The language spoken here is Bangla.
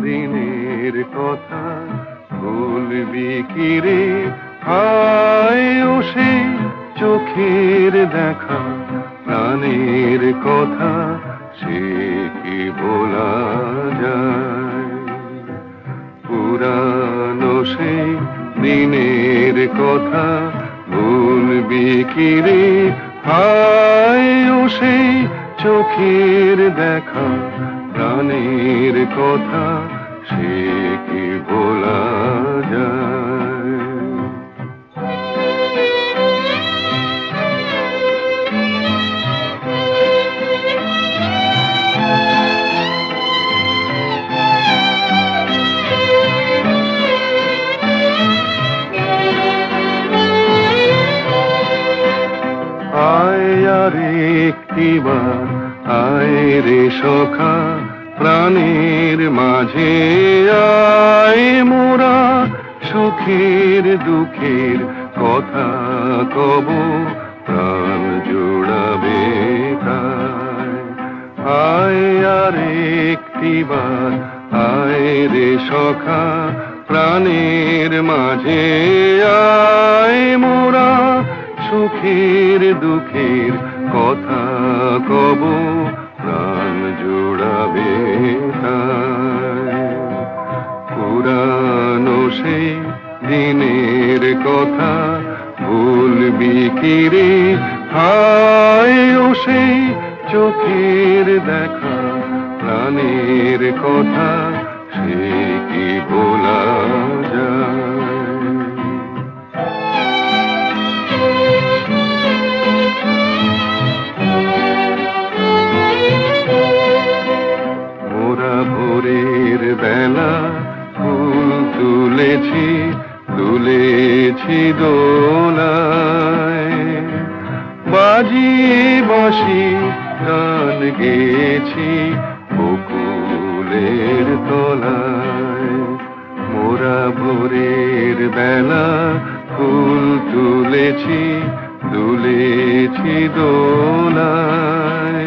দিনের কথা ভুলবি কি রে? হায় ও সেই চোখের দেখা, প্রাণের কথা সে কি ভোলা যায়? পুরানো সেই দিনের কথা ভুলবি কি রে? হায় ও সেই চোখের দেখা, প্রাণের কথা সে কি ভোলা যায়? আয় আর একটিবার আয় রে সখা, প্রাণের মাঝে আয় মোরা সুখের দুঃখের কথা কব, প্রাণ জোড়াবে তাই। আয় আর একটিবার আয় রে সখা, প্রাণের মাঝে আয় মোরা সুখের দুঃখের কথা কব, প্রাণ জোড়াবে তাই। পুরানো সেই দিনের কথা ভুলবি কি রে? হায় ও সেই চোখের দেখা, প্রাণের কথা সে কি ভোলা যায়? ভোরের বেলা ফুল তুলেছি, তুলেছি দোলায়, বাজিয়ে বাঁশি গান গেয়েছি বকুলের তলায়। মোরা ভোরের বেলা ফুল তুলেছি, তুলেছি দোলায়,